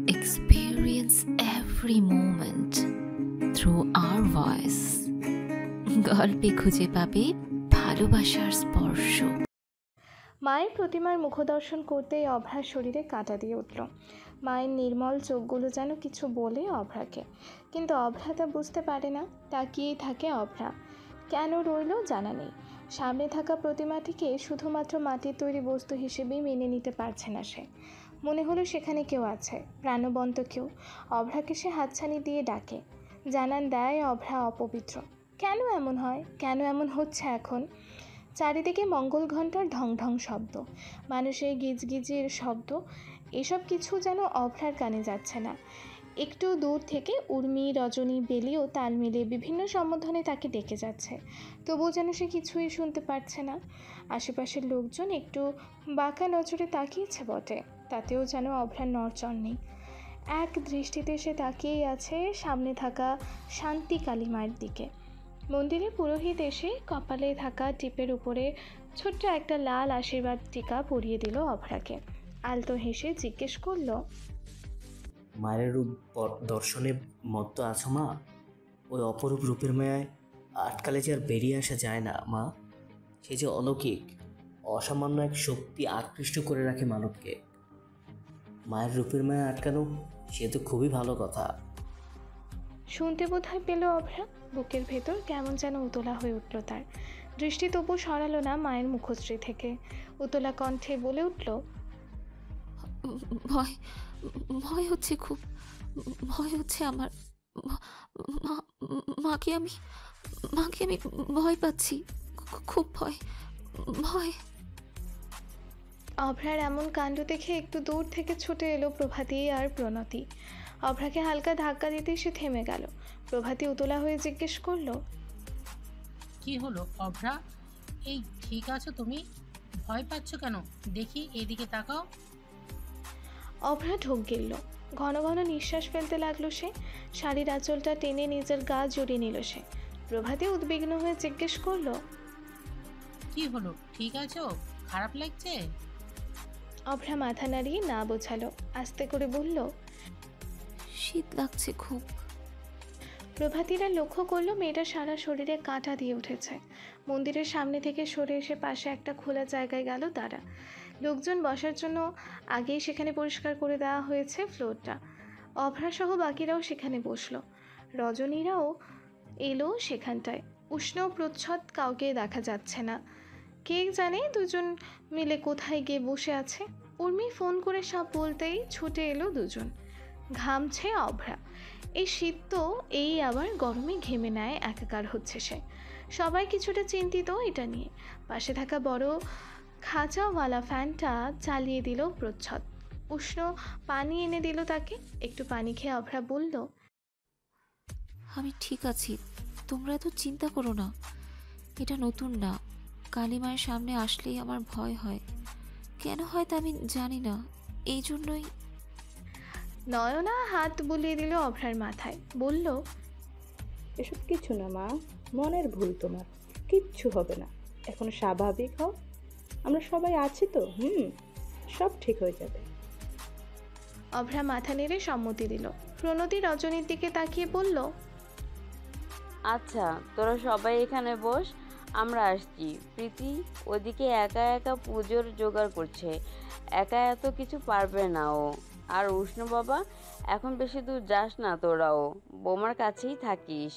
experience every moment through our voice. গল্পে খুঁজে পাবে ভালোবাসার স্পর্শ। মায়ের প্রতিমার মুখদর্শন করতেই অভ্রার শরীরে কাঁটা দিয়ে উঠল। মায়ের নির্মল চোখগুলো যেন কিছু বলে অভ্রাকে, কিন্তু অভ্রা তা বুঝতে পারে না। তাকিয়েই থাকে অভ্রা। কেন রইল জানা নেই। সামনে থাকা প্রতিমাটিকে শুধুমাত্র মাটির তৈরি বস্তু হিসেবেই মেনে নিতে পারছে না সে। মনে হলো সেখানে কেউ আছে, প্রাণবন্ত কেউ। অভ্রাকে সে হাতছানি দিয়ে ডাকে, জানান দেয় অভ্রা অপবিত্র। কেন এমন হয়, কেন এমন হচ্ছে এখন? চারিদিকে মঙ্গল ঘণ্টার ঢং ঢং শব্দ, মানুষের গিজগিজির শব্দ, এসব কিছু যেন অভ্রার কানে যাচ্ছে না। একটু দূর থেকে উর্মি, রজনী, বেলিও তাল মিলিয়ে বিভিন্ন সম্বোধনে তাকে ডেকে যাচ্ছে, তবুও যেন সে কিছুই শুনতে পারছে না। আশেপাশের লোকজন একটু বাঁকা নজরে তাকিয়েছে বটে, তাতেও যেন অভ্রার নড়চড় নেই। এক দৃষ্টিতে সে তাকিয়েই আছে সামনে থাকা শান্তি কালী মায়ের দিকে। মন্দিরে পুরোহিত এসে কপালে থাকা টিপের উপরে ছোট্ট একটা লাল আশীর্বাদ টিকা পরিয়ে দিল অভ্রাকে। আলতো হেসে জিজ্ঞেস করলো, মায়ের রূপ দর্শনে মত্ত আছো মা? ওই অপরূপ রূপের মায়ায় আটকালে যে আর বেরিয়ে আসা যায় না মা। সে যে অলৌকিক, অসামান্য এক শক্তি আকৃষ্ট করে রাখে মানবকে। মায়ের রূপের মায়া আটকানো সে তো খুবই ভালো কথা। শুনতে বোধহয় পেল অভ্রা। বুকের ভেতর কেমন যেন উতলা হয়ে উঠল তার। দৃষ্টি তবু সরালো না মায়ের মুখশ্রী থেকে। উতলা কণ্ঠে বলে উঠল, ভয় ভয় হচ্ছে, খুব ভয় হচ্ছে আমার। মা- মাকে আমি মাকে আমি ভয় পাচ্ছি, খুব ভয় ভয়। অভ্রার এমন কাণ্ড দেখে একটু দূর থেকে ছুটে এলো প্রভাতী আর প্রণতি। অভ্রাকে হালকা ধাক্কা দিতেই সে থেমে গেল। প্রভাতী উতলা হয়ে জিজ্ঞেস করলো, কি হলো অভ্রা? এই ঠিক আছো তুমি? ভয় পাচ্ছ কেন? দেখি এদিকে তাকাও। অভ্রা ঢোক গিলল। ঘন ঘন নিঃশ্বাস ফেলতে লাগলো সে। শাড়ির আঁচলটা টেনে নিজের গা জড়িয়ে নিল সে। প্রভাতী উদ্বিগ্ন হয়ে জিজ্ঞেস করলো, কি হলো, ঠিক আছো? খারাপ লাগছে? অভ্রা মাথা নাড়িয়ে না বোঝালো। আস্তে করে বলল, শীত লাগছে খুব। প্রভাতীরা লক্ষ্য করলো মেয়েটার সারা শরীরে কাঁটা দিয়ে উঠেছে। মন্দিরের সামনে থেকে সরে এসে পাশে একটা খোলা জায়গায় গেল তারা। লোকজন বসার জন্য আগেই সেখানে পরিষ্কার করে দেওয়া হয়েছে ফ্লোরটা। অভ্রাসহ বাকিরাও সেখানে বসলো। রজনীরাও এলো সেখানটায়। উষ্ণ প্রচ্ছদ কাউকে দেখা যাচ্ছে না। কে জানে দুজন মিলে কোথায় গিয়ে বসে আছে। উর্মি ফোন করে সব বলতেই ছুটে এলো দুজন। ঘামছে অভ্রা। এই শীত তো এই আবার গরমে ঘেমে নেয় একাকার হচ্ছে সে। সবাই কিছুটা চিন্তিত এটা নিয়ে। পাশে থাকা বড় খাঁচাওয়ালা ফ্যানটা চালিয়ে দিল প্রচ্ছদ। উষ্ণ পানি এনে দিল তাকে। একটু পানি খেয়ে অভ্রা বলল, আমি ঠিক আছি, তোমরা এত চিন্তা করো না। এটা নতুন না, কালী মায়ের সামনে আসলেই আমার ভয় হয়। কেন হয় তা আমি জানি না, এই জন্যই। নয়না হাত বুলিয়ে দিল অভ্রার মাথায়, বলল, এসব কিছু না মা, মনের ভুল তোমার, কিচ্ছু হবে না। এখন স্বাভাবিক হও, আমরা সবাই আছি তো। সব ঠিক হয়ে যাবে। অভ্রা মাথা নেড়ে সম্মতি দিল। প্রণতি রজনীর দিকে তাকিয়ে বলল, আচ্ছা তোরা সবাই এখানে বস, আমরা আসছি। প্রীতি ওদিকে একা একা পুজোর জোগাড় করছে, একা এত কিছু পারবে না ও। আর উষ্ণ বাবা, এখন বেশি দূর যাস না তোরাও, বোমার কাছেই থাকিস।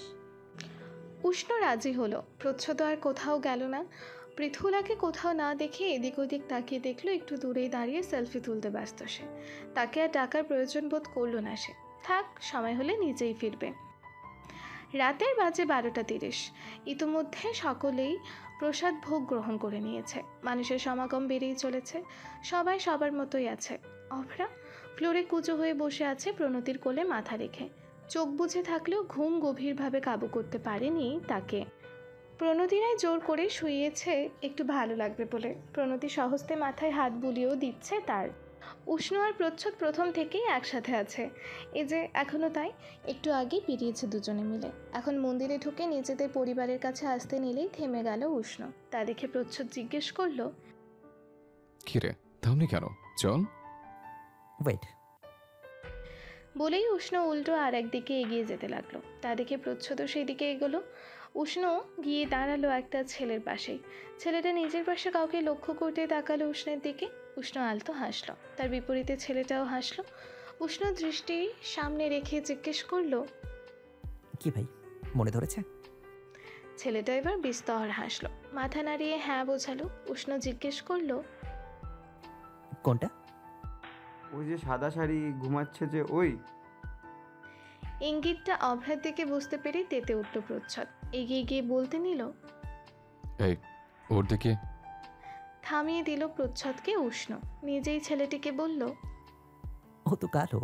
উষ্ণ রাজি হলো। প্রচ্ছদ আর কোথাও গেল না। পৃথুলাকে কোথাও না দেখে এদিক ওদিক তাকিয়ে দেখলো একটু দূরেই দাঁড়িয়ে সেলফি তুলতে ব্যস্ত সে। তাকে আর ডাকার প্রয়োজন বোধ করলো না সে। থাক, সময় হলে নিজেই ফিরবে। রাতের বাজে 12:30। ইতিমধ্যে সকলেই প্রসাদ ভোগ গ্রহণ করে নিয়েছে। মানুষের সমাগম বেড়েই চলেছে। সবাই সবার মতোই আছে। অভ্রা ফ্লোরে কুঁজো হয়ে বসে আছে প্রণতির কোলে মাথা রেখে। চোখ বুজে থাকলেও ঘুম গভীরভাবে কাবু করতে পারেনি তাকে। প্রণতিরাই জোর করে শুইয়েছে একটু ভালো লাগবে বলে। প্রণতি সহস্তে মাথায় হাত বুলিয়েও দিচ্ছে তার। উষ্ণ আর প্রচ্ছদ প্রথম থেকেই একসাথে আছে। এই যে এখনও তাই। একটু আগেই বেরিয়েছে দুজনে মিলে। এখন মন্দিরে ঢুকে নিজেদের পরিবারের কাছে আসতে নিলেই থেমে গেল উষ্ণ। তা দেখে প্রচ্ছদ জিজ্ঞেস করলো, কিরে থামনি কেন? চল। ওয়েট। বলেই উষ্ণ উল্টো আর একদিকে এগিয়ে যেতে লাগলো। তা দেখে প্রচ্ছদও সেই দিকে এগোলো। উষ্ণ গিয়ে দাঁড়ালো একটা ছেলের পাশেই। ছেলেটা নিজের পাশে কাউকে লক্ষ্য করতেই তাকালো উষ্ণের দিকে। উষ্ণ আলতো হাসলো, তার বিপরীতে ছেলেটাও হাসলো। উষ্ণ দৃষ্টি সামনে রেখে জিজ্ঞেস করলো, কি ভাই, মনে ধরেছে? ছেলেটা এবার বিস্তর হাসলো, মাথা নাড়িয়ে হ্যাঁ বোঝালো। উষ্ণ জিজ্ঞেস করলো, কোনটা? ওই যে সাদা শাড়ি ঘুমাচ্ছে যে ওই? ইঙ্গিতটা অভ্রার দিকে বুঝতে পেরে তেতে উঠল প্রচ্ছদ। এগিয়ে গিয়ে বলতে নিল, এই ওর দিকে। থামিয়ে দিল প্রচ্ছদকে উষ্ণ। নিজেই ছেলেটিকে বলল। ও তো কালো।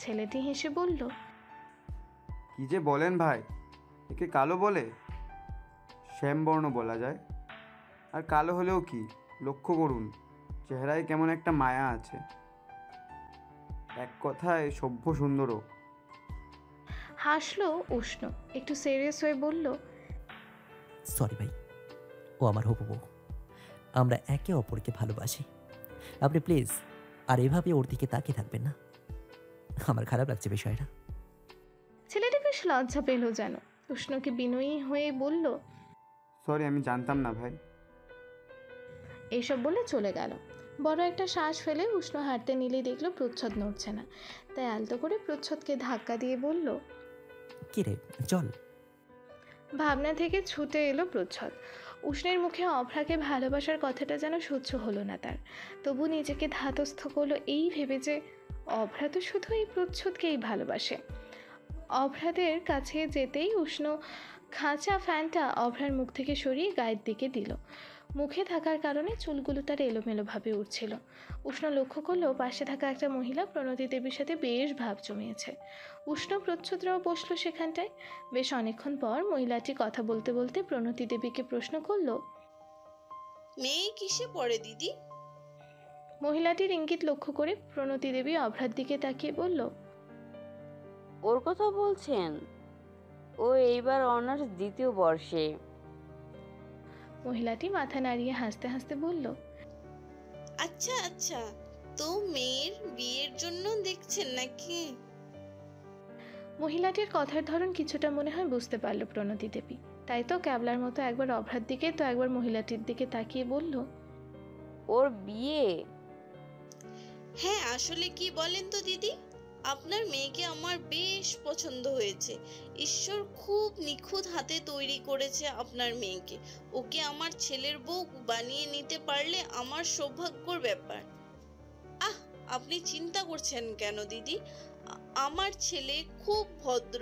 ছেলেটি হেসে বলল, কি যে বলেন ভাই, একে কালো বলে? শ্যামবর্ণ বলা যায়। আর কালো হলেও কি, লক্ষ্য করুন চেহারায় কেমন একটা মায়া আছে। এক কথায় সভ্য সুন্দরও। হাসলো উষ্ণ, একটু সিরিয়াস হয়ে বলল, সরি ভাই, ও আমার হবু বউ। আমরা একে অপরকে ভালোবাসি। আপনি প্লিজ আর এভাবে ওর দিকে তাকিয়ে থাকবেন না, আমার খারাপ লাগছে বিষয়টা। ছেলেটি বেশ লজ্জা পেল যেন। উষ্ণকে বিনয়ী হয়ে বলল, সরি, আমি জানতাম না ভাই। এইসব বলে চলে গেল। বড় একটা শ্বাস ফেলে উষ্ণ হাঁটতে নিলে দেখলো প্রচ্ছদ নড়ছে না। তাই আলতো করে প্রচ্ছদকে ধাক্কা দিয়ে বলল, কি রে, চল। ভাবনা থেকে ছুটে এলো প্রচ্ছদ। উষ্ণের মুখে অভ্রাকে ভালোবাসার কথাটা যেন সহ্য হলো না তার। তবু নিজেকে ধাতস্থ করলো এই ভেবে যে অভ্রা তো শুধু এই প্রচ্ছদকেই ভালোবাসে। অভ্রাদের কাছে যেতেই উষ্ণ খাঁচা ফ্যানটা অভ্রার মুখ থেকে সরিয়ে গায়ের দিকে দিল। মুখে থাকার কারণে চুলগুলো তার এলোমেলোভাবে উঠছিল। উষ্ণ লক্ষ্য করলো পাশে থাকা একটা মহিলা প্রণতি দেবীর সাথে বেশ ভাব জমিয়েছে। উষ্ণ প্রচ্ছদরাও বসলো সেখানটায়। বেশ অনেকক্ষণ পর মহিলাটি কথা বলতে বলতে প্রণতি দেবীকে প্রশ্ন করলো, মেয়ে কিসে পড়ে দিদি? মহিলাটির ইঙ্গিত লক্ষ্য করে প্রণতি দেবী অভ্রার দিকে তাকিয়ে বলল, ওর কথা বলছেন? ও এইবার অনার্স দ্বিতীয় বর্ষে। মহিলাটি মাথা নাড়িয়ে হাসতে হাসতে বলল, আচ্ছা আচ্ছা, তো মেয়ের বিয়ের জন্য দেখছেন নাকি? মহিলাটির কথার ধরন কিছুটা মনে হয় বুঝতে পারল প্রণতি দেবী। তাই তো ক্যাবলার মতো একবার অভ্রার দিকে তো একবার মহিলাটির দিকে তাকিয়ে বলল, ওর বিয়ে? হ্যাঁ, আসলে কি বলেন তো দিদি, আপনার মেয়েকে আমার বেশ পছন্দ হয়েছে। ঈশ্বর খুব নিখুঁত হাতে তৈরি করেছে আপনার মেয়েকে। ওকে আমার ছেলের বউ বানিয়ে নিতে পারলে আমার সৌভাগ্যর ব্যাপার। আহ, আপনি চিন্তা করছেন কেন দিদি? আমার ছেলে খুব ভদ্র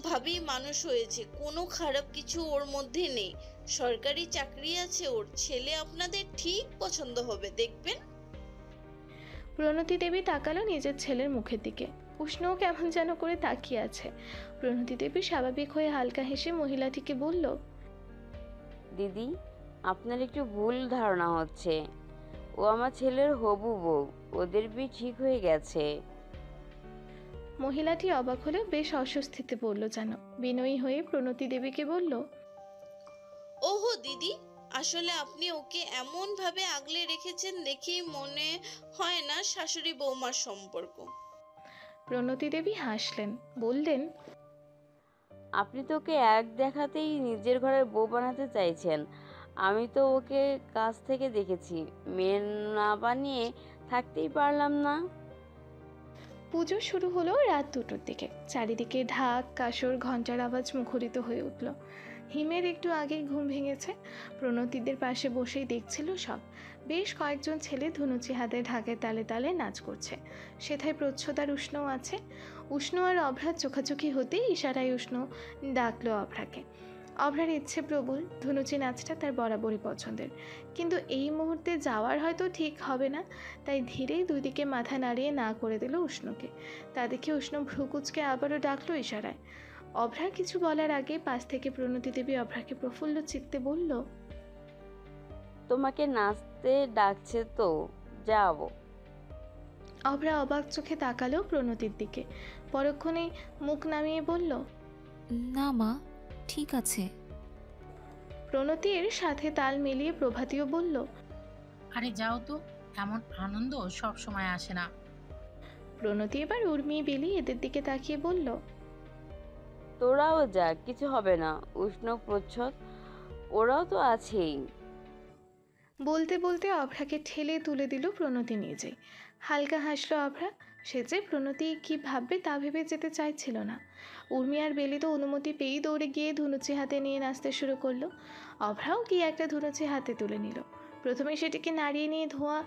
ভাবেই মানুষ হয়েছে, কোনো খারাপ কিছু ওর মধ্যে নেই। সরকারি চাকরি আছে ওর। ছেলে আপনাদের ঠিক পছন্দ হবে, দেখবেন। প্রণতি দেবী তাকালো নিজের ছেলের মুখের দিকে। উষ্ণও কেমন যেন করে তাকিয়ে আছে। প্রণতি দেবী স্বাভাবিক হয়ে হালকা হেসে মহিলাটিকে বলল, দিদি, আপনার একটু ভুল ধারণা হচ্ছে। ও আমার ছেলের হবু বউ। ওদের বিয়ে ঠিক হয়ে গেছে। মহিলাটি অবাক হলেও বেশ অস্বস্তিতে পড়ল যেন। বিনয়ী হয়ে প্রণতি দেবীকে বলল, ওহো দিদি, আসলে আপনি ওকে এমন ভাবে আগলে রেখেছেন দেখেই মনে হয় না শাশুড়ি বৌমার সম্পর্ক। প্রণতি দেবী হাসলেন, বললেন, আপনি তো ওকে এক দেখাতেই নিজের ঘরের বউ বানাতে চাইছেন। আমি তো ওকে কাছ থেকে দেখেছি, মেয়ে না বানিয়ে থাকতেই পারলাম না। পুজো শুরু হলো রাত 2টোর দিকে। চারিদিকে ঢাক, কাসর, ঘণ্টার আওয়াজ মুখরিত হয়ে উঠল। হিমের একটু আগেই ঘুম ভেঙেছে। প্রণতিদের পাশে বসেই দেখছিল সব। বেশ কয়েকজন ছেলে ধুনুচি হাতে ঢাকের তালে তালে নাচ করছে। সেথায় প্রচ্ছদ আর উষ্ণও আছে। উষ্ণ আর অভ্রার চোখাচোখি হতেই ইশারায় উষ্ণ ডাকলো অভ্রাকে। অভ্রার ইচ্ছে প্রবল, ধুনুচি নাচটা তার বরাবরই পছন্দের। কিন্তু এই মুহূর্তে যাওয়ার হয়তো ঠিক হবে না। তাই ধীরেই দুই দিকে মাথা নাড়িয়ে না করে দিল উষ্ণকে। তা দেখে উষ্ণ ভ্রুকুচকে আবারও ডাকলো ইশারায়। অভ্রা কিছু বলার আগে পাশ থেকে প্রণতি দেবী অভ্রাকে প্রফুল্ল চিত্তে বলল, তোমাকে নাচতে ডাকছে তো, যাও। অভ্রা অবাক চোখে তাকালো প্রণতির দিকে। পরক্ষণেই মুখ নামিয়ে বলল, না মা, ঠিক আছে। প্রণতির সাথে তাল মিলিয়ে প্রভাতীও বলল, আরে যাও তো, এমন আনন্দ সব সময় আসে না। প্রণতি এবার উর্মি বেলি এদের দিকে তাকিয়ে বলল, তোরাও যা, কিছু হবে না। উষ্ণ প্রচ্ছদ ওরাও তো আছেই। বলতে বলতে অভ্রাকে ঠেলে তুলে দিল প্রণতি নিজে। হালকা হাসলো অভ্রা। সে যে প্রণতি কি ভাববে তা ভেবে যেতে চাইছিল না। উর্মি আর বেলি তো অনুমতি পেয়েই দৌড়ে গিয়ে ধুনুচি হাতে নিয়ে নাচতে শুরু করলো। অভ্রাও গিয়ে একটা ধুনুচি হাতে তুলে নিল। প্রথমে সেটিকে নাড়িয়ে নিয়ে ধোঁয়া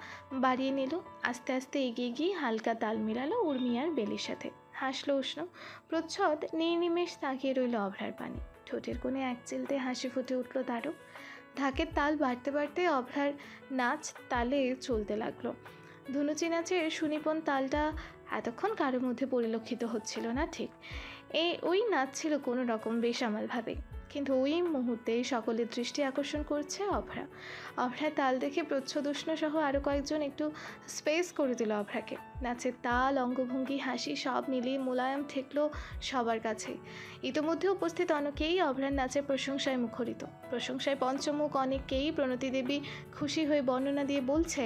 বাড়িয়ে নিল। আস্তে আস্তে এগিয়ে গিয়ে হালকা তাল মিলালো উর্মি আর বেলির সাথে। হাসলো উষ্ণ। প্রচ্ছদ নির্নিমেষ তাকিয়ে রইল অভ্রার পানে। ঠোঁটের কোণে এক চিলতে হাসি ফুটে উঠল তারও। ঢাকের তাল বাড়তে বাড়তে অভ্রার নাচ তালে চলতে লাগলো। ধুনুচি নাচের সুনিপুণ তালটা এতক্ষণ কারোর মধ্যে পরিলক্ষিত হচ্ছিল না ঠিক। ওই নাচ ছিল কোনো রকম বেসামালভাবে, কিন্তু ওই মুহূর্তে সকলের দৃষ্টি আকর্ষণ করছে অভ্রা। অভ্রার তাল দেখে প্রচ্ছদ উষ্ণ সহ আরও কয়েকজন একটু স্পেস করে দিল অভ্রাকে। নাচের তাল, অঙ্গভঙ্গি, হাসি সব মিলিয়ে মোলায়েম ঠেকলো সবার কাছে। ইতোমধ্যে উপস্থিত অনেকেই অভ্রার নাচের প্রশংসায় মুখরিত। প্রশংসায় পঞ্চমুখ অনেককেই প্রণতি দেবী খুশি হয়ে বর্ণনা দিয়ে বলছে,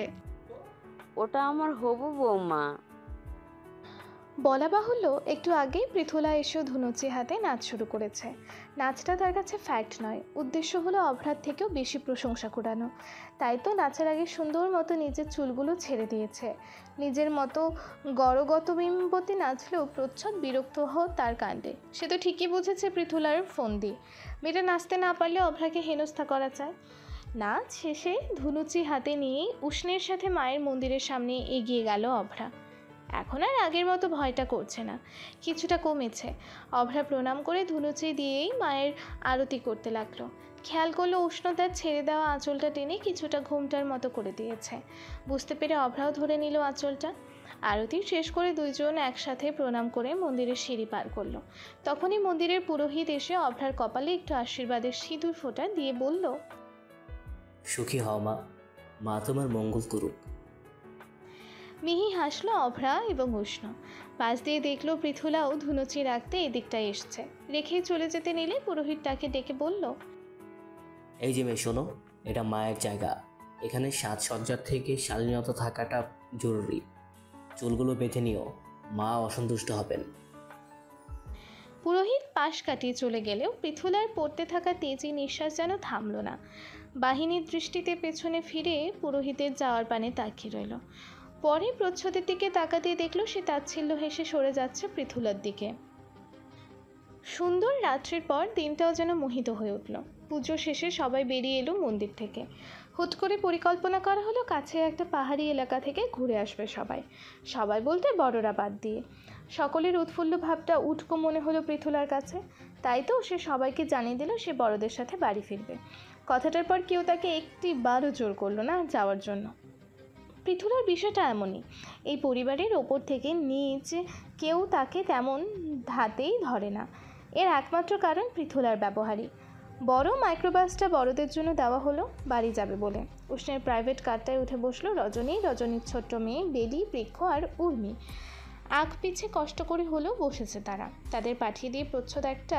ওটা আমার হবু বৌমা। বলা বাহুল্য, একটু আগেই পৃথুলা এসেও ধুনুচি হাতে নাচ শুরু করেছে। নাচটা তার কাছে ফ্যাক্ট নয়, উদ্দেশ্য হলো অভ্রার থেকেও বেশি প্রশংসা কুড়ানো। তাই তো নাচের আগে সুন্দর মতো নিজের চুলগুলো ছেড়ে দিয়েছে। নিজের মতো গড়গতবিম্বতী নাচলেও প্রচ্ছদ বিরক্ত তার কাণ্ডে। সে তো ঠিকই বুঝেছে পৃথুলার ফোন দিয়ে মেয়েটা নাচতে না পারলে অভ্রাকে হেনস্থা করা চায়। নাচ শেষে ধুনুচি হাতে নিয়ে উষ্ণের সাথে মায়ের মন্দিরের সামনে এগিয়ে গেল অভ্রা। এখন আর আগের মতো ভয়টা করছে না, কিছুটা কমেছে। অভ্রা প্রণাম করে ধুনুচি দিয়েই মায়ের আরতি করতে লাগলো। খেয়াল করলো উষ্ণতার ছেড়ে দেওয়া আঁচলটা টেনে কিছুটা ঘোমটার মতো করে দিয়েছে। বুঝতে পেরে অভ্রাও ধরে নিল আঁচলটা। আরতি শেষ করে দুইজন একসাথে প্রণাম করে মন্দিরের সিঁড়ি পার করলো। তখনই মন্দিরের পুরোহিত এসে অভ্রার কপালে একটু আশীর্বাদের সিঁদুর ফোঁটা দিয়ে বলল, সুখী হও মা, মা তোমার মঙ্গল করুক। মিহি হাসলো অভ্রা এবং উষ্ণ। পাশ দিয়ে দেখলো পৃথুলাও ধুনুচি রাখতে এদিকটায় এসছে। রেখে চলে যেতে নিলে পুরোহিত তাকে ডেকে বলল, এই যে মেয়ে শোনো, এটা মায়ের জায়গা। এখানে সাজসজ্জার থেকে শালীনতা থাকাটা জরুরি। চুলগুলো বেঁধে নিও, মা অসন্তুষ্ট হবেন। পুরোহিত পাশ কাটিয়ে চলে গেলেও পৃথুলার পড়তে থাকা তেজি নিঃশ্বাস যেন থামল না। বাহিনীর দৃষ্টিতে পেছনে ফিরে পুরোহিতের যাওয়ার পানে তাকিয়ে রইল। পরে প্রচ্ছদের দিকে তাকাতে দেখলো সে তাচ্ছিল্য হেসে সরে যাচ্ছে পৃথুলার দিকে। সুন্দর রাত্রির পর দিনটাও যেন মোহিত হয়ে উঠল। পুজো শেষে সবাই বেরিয়ে এলো মন্দির থেকে। হুট করে পরিকল্পনা করা হলো কাছে একটা পাহাড়ি এলাকা থেকে ঘুরে আসবে সবাই। সবাই বলতে বড়রা বাদ দিয়ে। সকলের উৎফুল্ল ভাবটা উটকো মনে হলো পৃথুলার কাছে। তাই তো সে সবাইকে জানিয়ে দিল সে বড়দের সাথে বাড়ি ফিরবে। কথাটার পর কেউ তাকে একটি বারও জোর করলো না যাওয়ার জন্য। পৃথুলার বিষয়টা এমনই, এই পরিবারের ওপর থেকে নিজ কেউ তাকে তেমন ধাতেই ধরে না। এর একমাত্র কারণ পৃথুলার ব্যবহারই। বড় মাইক্রোবাসটা বড়দের জন্য দেওয়া হলো বাড়ি যাবে বলে। উষ্ণের প্রাইভেট কারটায় উঠে বসলো রজনীর ছোট্ট মেয়ে বেলি, বৃক্ষ আর উর্মি। আগ পিছে কষ্ট করে হলেও বসেছে তারা। তাদের পাঠিয়ে দিয়ে প্রচ্ছদ একটা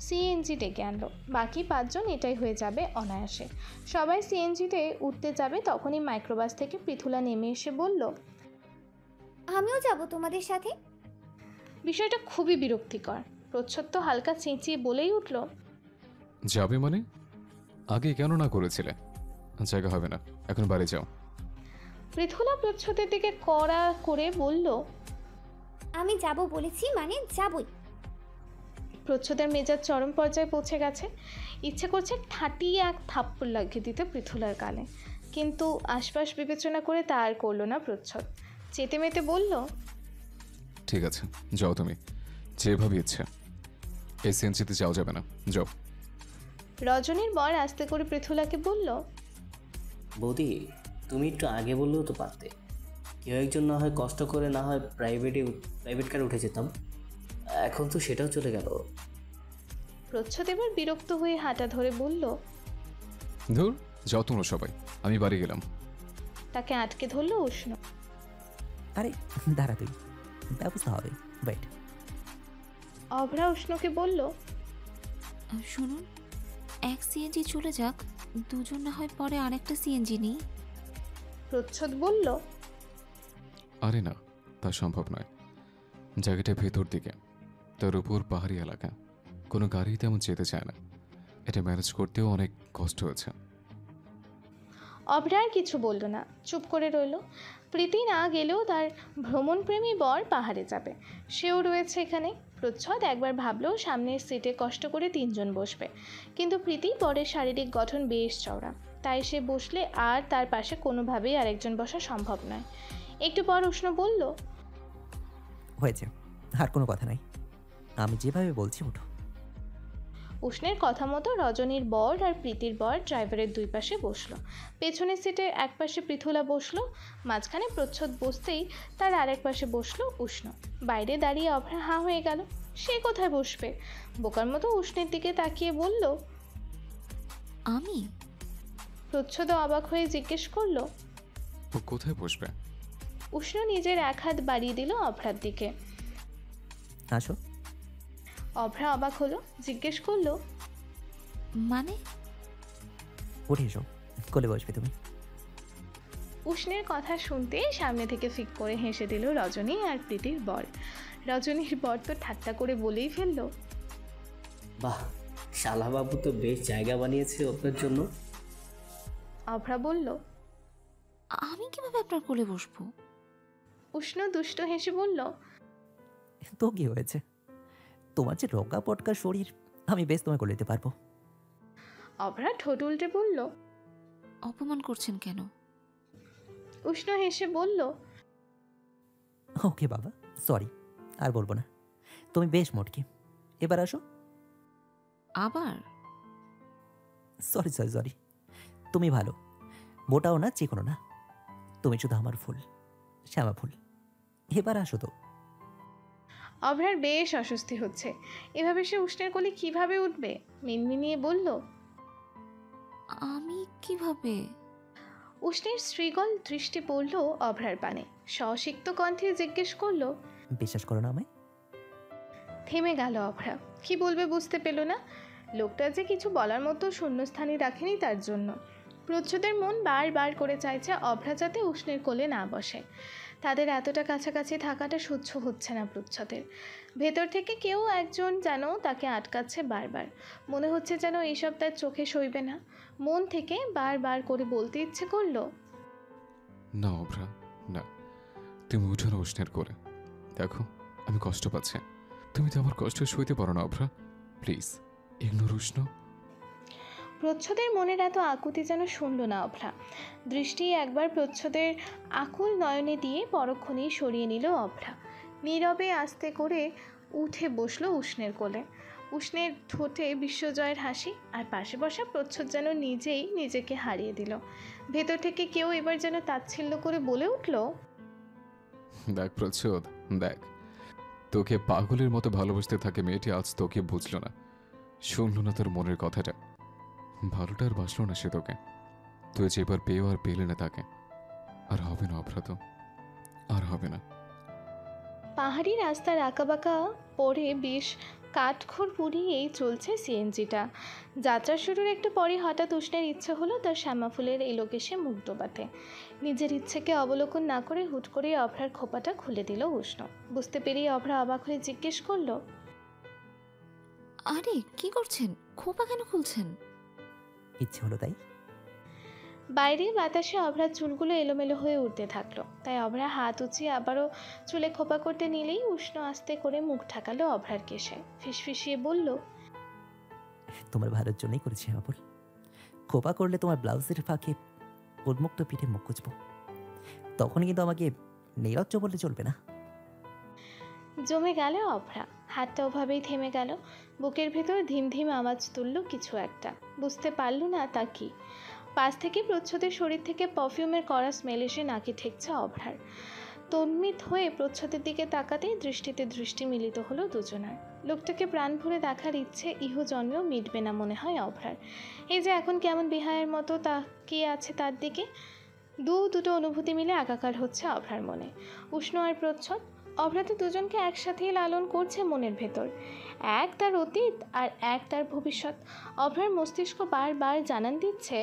সিএনজি ডেকে আনলো। বাকি 5 জন এটাই হয়ে যাবে অনায়াসে। সবাই সিএনজিতে উঠতে যাবে তখনই মাইক্রোবাস থেকে পৃথুলা নেমে এসে বলল, আমিও যাব তোমাদের সাথে। বিষয়টা খুবই বিরক্তিকর। প্রচ্ছদ তো হালকা চেঁচিয়ে বলেই উঠল, যাবে মানে? আগে কেন না করেছিলে? জায়গা হবে না, এখন বাড়ি যাও। পৃথুলা প্রচ্ছদের দিকে কড়া করে বলল, আমি যাব বলেছি মানে যাবই। প্রচ্ছদের মেজাজ চরম পর্যায়ে পৌঁছে গেছে। ইচ্ছে করছে ঠাটিয়ে এক থাপ্পড় লাগিয়ে দিতে পৃথুলার গালে, কিন্তু আশপাশ বিবেচনা করে তা আর করলো না প্রচ্ছদ। চেতে মেতে বলল, ঠিক আছে, যাও তুমি, যেভাবে ইচ্ছে। এই সিএনজিতে যাওয়া যাবে না, যাও। রজনীর বর আস্তে করে পৃথুলাকে বলল, বৌদি, তুমি একটু আগে বললেও তো পারতে। কেউ একজন না হয় কষ্ট করে না হয় প্রাইভেট কারে উঠে যেতাম। এখন তো সেটাও চলে গেল। প্রচ্ছদ এবার বিরক্ত হয়ে হাঁটা ধরে বলল, ধুর, যাও তোমরা সবাই, আমি বাড়ি গেলাম। তাকে আটকে ধরল উষ্ণ। আরে দাঁড়া, তুই, ব্যবস্থা হবে, ওয়েট। অভ্রা উষ্ণকে বলল, শুনুন, এক সিএনজি চলে যাক, দুজন না হয় পরে আরেকটা সিএনজি নিই। প্রচ্ছদ বলল, আরে না, তা সম্ভব নয়। জায়গাটা ভেতর দিকে, তার উপর পাহাড়ি এলাকা, কোনো গাড়ি তেমন যেতে চায় না। এটা ম্যানেজ করতেও অনেক কষ্ট হয়েছে। অভ্রা আর কিছু বলল না, চুপ করে রইল। প্রীতি না গেলেও তার ভ্রমণপ্রেমী বর পাহাড়ে যাবে, সেও রয়েছে এখানে। প্রচ্ছদ একবার ভাবলেও সামনের সিটে কষ্ট করে 3 জন বসবে, কিন্তু প্রীতি বরের শারীরিক গঠন বেশ চওড়া, তাই সে বসলে আর তার পাশে কোনোভাবেই আরেকজন বসা সম্ভব নয়। একটু পর উষ্ণ বলল, হয়েছে, আর কোনো কথা নাই, আমি যেভাবে বলছি ওঠো। উষ্ণের কথা মতো রজনীর বর আর প্রীতির বর ড্রাইভারের 2 পাশে বসলো। পেছনের সিটে এক পাশে পৃথুলা বসলো, মাঝখানে প্রচ্ছদ বসতেই তার আরেক পাশে বসলো উষ্ণ। বাইরে দাঁড়িয়ে অভ্রা হাঁ হয়ে গেল, সে কোথায় বসবে? বোকার মতো উষ্ণের দিকে তাকিয়ে বলল, আমি? প্রচ্ছদও অবাক হয়ে জিজ্ঞেস করলো। ও কোথায় বসবে? উষ্ণ নিজের এক হাত বাড়িয়ে দিল অভ্রার দিকে। আসো। অভ্রা অবাক হলো, জিজ্ঞেস করলো, মানে? উঠে এসো, কোলে বসবে তুমি। উষ্ণের কথা শুনতে সামনে থেকে ফিক করে হেসে দিল রজনী আর প্রীতির বর। রজনীর বর তো ঠাট্টা করে বলেই ফেললো, বাহ, শালাবাবু তো বেশ জায়গা বানিয়েছে আপনার জন্য। অভ্রা বলল, আমি কিভাবে আপনার কোলে বসবো? উষ্ণ দুষ্ট হেসে বলল, তো কি হয়েছে, তোমার যে রোগা পটকা শরীর, আমি বেশ তোমায় কোলে নিতে পারবো। অভ্রা ঠোঁট উল্টে বলল, অপমান করছেন কেন? উষ্ণ হেসে বলল, ওকে বাবা, সরি, আর বলবো না। তুমি বেশ মোটকি, এবার আসো। আবার? সরি সরি সরি, তুমি ভালো, মোটাও না চিকনো না, তুমি শুধু আমার ফুল, শ্যামা ফুল। এবার আসো তো। অভ্রার বেশ অস্বস্তি হচ্ছে, এভাবে সে উষ্ণের কোলে কিভাবে উঠবে। মিনমিনিয়ে বলল, আমি কিভাবে? উষ্ণের শ্রীগল দৃষ্টি পড়ল অভ্রার পানে, সশিক্ত কণ্ঠে জিজ্ঞেস করলো, বিশ্বাস করো না আমায়? থেমে গেল অভ্রা, কি বলবে বুঝতে পেল না। লোকটা যে কিছু বলার মতো শূন্যস্থানই রাখেনি তার জন্য। প্রচ্ছদের মন বারবার করে চাইছে অভ্রা যাতে উষ্ণের কোলে না বসে। তাদের এতটা কাছাকাছি থাকাটা সহ্য হচ্ছে না প্রচ্ছদের। ভেতর থেকে কেউ একজন যেন তাকে আটকাচ্ছে বারবার। মনে হচ্ছে যেন এইসব তার চোখে সইবে না। মন থেকে বারবার করে বলতে ইচ্ছে করলো, না অভ্রা, না, তুমি উঠো না উষ্ণের করে। দেখো আমি কষ্ট পাচ্ছি, তুমি তো আমার কষ্ট সইতে পারো না অভ্রা, প্লিজ ইগনোর উষ্ণ। প্রচ্ছদের মনের এত আকুতি যেন শুনল না অভ্রা। দৃষ্টি একবার প্রচ্ছদের আকুল নয়নে দিয়ে পরক্ষণেই সরিয়ে নিল অভ্রা। নীরবে আস্তে করে উঠে বসলো উষ্ণের কোলে। উষ্ণের ঠোঁটে বিশ্বজয়ের হাসি, আর পাশে বসা প্রচ্ছদ যেন নিজেই নিজেকে হারিয়ে দিল। ভেতর থেকে কেউ এবার যেন তাচ্ছিল্য করে বলে উঠল, দেখ প্রচ্ছদ, দেখ, তোকে পাগলের মতো ভালোবাসতে থাকে মেয়েটি আজ তোকে বুঝলো না, শুনলো না তোর মনের কথাটা। ভালোটা আর বাসলো না সে তোকে, তুই যেবার পেয়েও আর পেলে না তাকে। আর হবে না অভ্রা, তো আর হবে না। পাহাড়ি রাস্তার আঁকাবাঁকা পরে বেশ কাঠখড় পুড়িয়েই চলছে সিএনজিটা। যাত্রা শুরুর একটু পরে হঠাৎ উষ্ণের ইচ্ছে হলো তার শ্যামাফুলের এলোকেশে মুখ ডোবাতে। নিজের ইচ্ছেকে অবলোকন না করে হুট করে অভ্রার খোপাটা খুলে দিল উষ্ণ। বুঝতে পেরিয়ে অভ্রা অবাক হয়ে জিজ্ঞেস করলো, আরে কি করছেন? খোপা কেন খুলছেন? ইচ্ছে হলো তাই। বাইরে বাতাসে অভ্রার চুলগুলো এলোমেলো হয়ে উঠতে থাকলো, তাই অভ্রা হাত উঁচিয়ে আবারও চুলে খোপা করতে নিলেই উষ্ণ আস্তে করে মুখ ঢাকালো অভ্রার কেশে। ফিসফিসিয়ে বলল, তোমার ভালোর জন্যই করেছি আমল। খোপা করলে তোমার ব্লাউজের ফাঁকে উন্মুক্ত পিঠে মুখ কুচবো, তখন কিন্তু আমাকে নিরজ্জ বললে চলবে না। জমে গেল অভ্রা, হাতটা ওভাবেই থেমে গেল। বুকের ভেতর ধিমধিম আওয়াজ তুলল কিছু একটা, বুঝতে পারল না তা কি। পাশ থেকে প্রচ্ছদের শরীর থেকে পারফিউমের কড়া স্মেল এসে নাকে ঠেকছে অভ্রার। তন্মিত হয়ে প্রচ্ছদের দিকে তাকাতেই দৃষ্টিতে দৃষ্টি মিলিত হলো দুজনার। লোকটাকে প্রাণ ভরে দেখার ইচ্ছে ইহু জন্মেও মিটবে না মনে হয় অভ্রার। এই যে এখন কেমন বিহায়ের মতো তাকিয়ে আছে তার দিকে, দুটো অনুভূতি মিলে একাকার হচ্ছে অভ্রার মনে। উষ্ণ আর প্রচ্ছদ, অভ্রা তো দুজনকে একসাথেই লালন করছে মনের ভেতর। এক তার অতীত আর এক তার ভবিষ্যৎ। অভ্রার মস্তিষ্ক বারবার জানান দিচ্ছে,